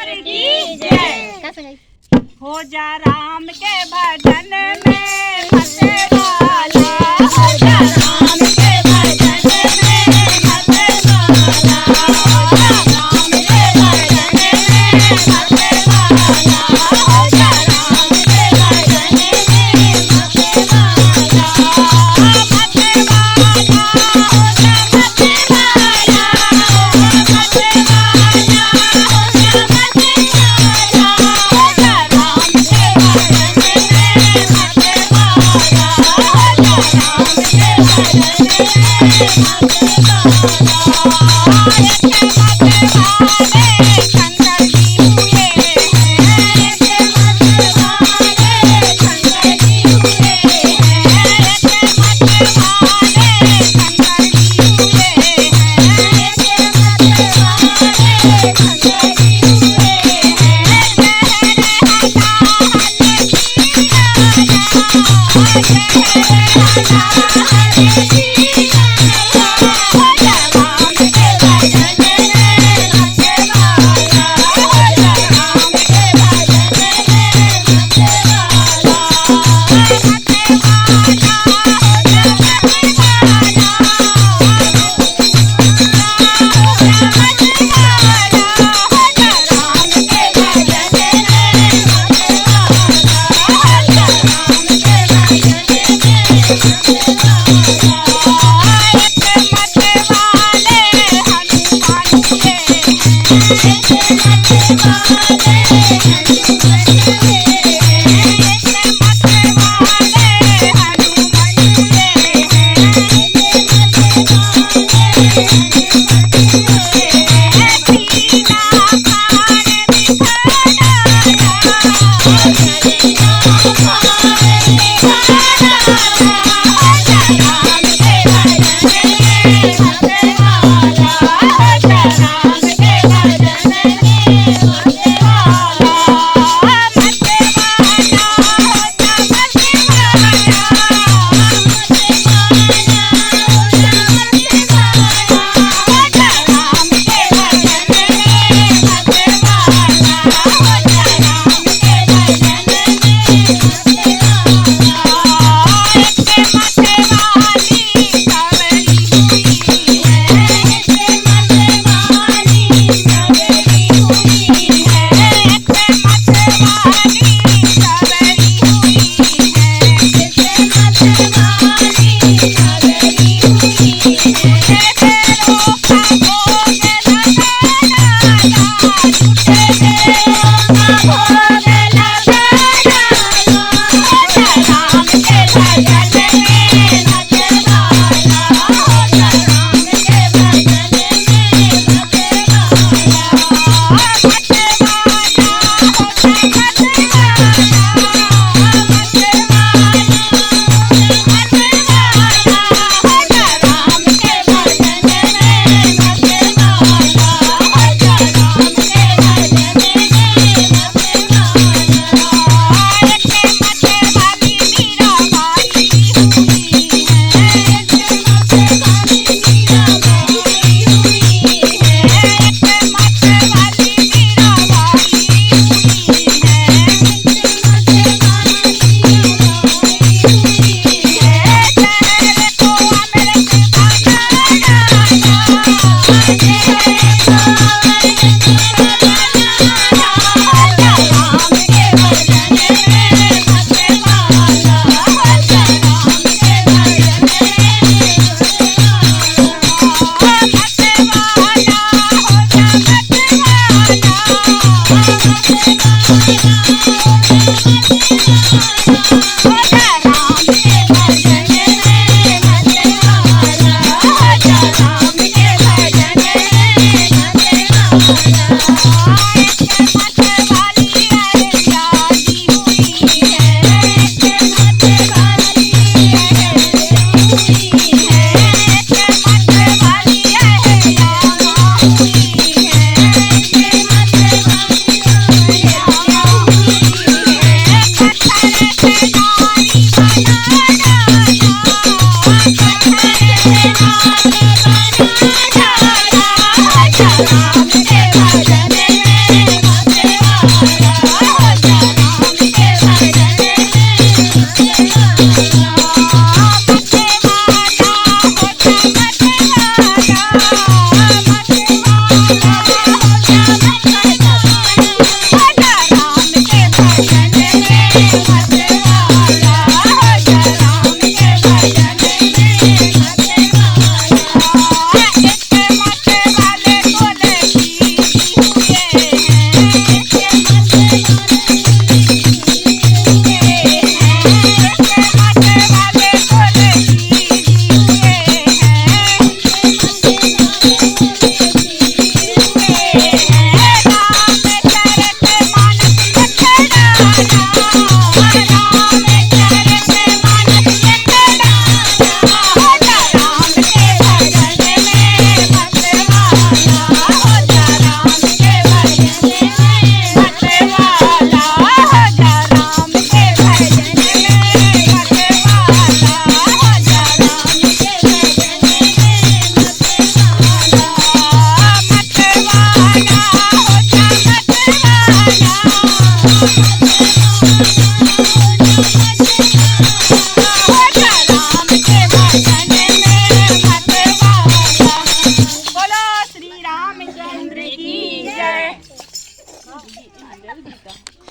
लाल की जय। हो जा राम के भजन में मते वाला, हो जा राम के भजन में मते वाला, हो जा राम के भजन में मते वाला, हो जा राम के भजन में मते वाला, मते वाला, हो जा मते वाला, हो जा मते वाला, हो जा मते वाला, हो जा राम के भजन में मते वाला, हो जा राम के भजन में मते वाला। ऐसे मते वाले शंकर जी हुए हैं, ऐसे मते वाले शंकर जी हुए हैं, ऐसे मते वाले शंकर जी हुए हैं, ऐसे मते वाले शंकर जी हुए हैं। लहरे हला हले जी आया, लहरे हला हले जी आया, हो जा राम के भजन में मते वाला, हो जा राम के भजन में मते वाला, मते वाला, हो जा मते वाला, हो जा मते वाला, हो जा राम के भजन में मते वाला, हो जा राम के भजन में मते वाला। ऐसे मते वाले हनुमान हुए हैं, ऐसे मते वाले हनुमान हुए हैं, ऐसे मते वाले हनुमान हुए हैं, ऐसे मते वाले हनुमान हुए हैं। सीना फाड़ दिखाना, सीना फाड़ दिखाना, हो जा राम के भजन में मते वाला, हो जा राम के भजन में मते वाला, मते वाला, हो जा मते वाला, मते वाला, हो जा मते वाला, हो जा राम के भजन में मते वाला, हो जा राम के भजन में मते वाला। ऐसे मते वाली सवरी हुई है, ऐसे मते वाली सवरी हुई है, ऐसे मते वाली सवरी हुई है, ऐसे मते वाली सवरी हुई है। देवों का भोग लगाना, झूठे देवों का भोग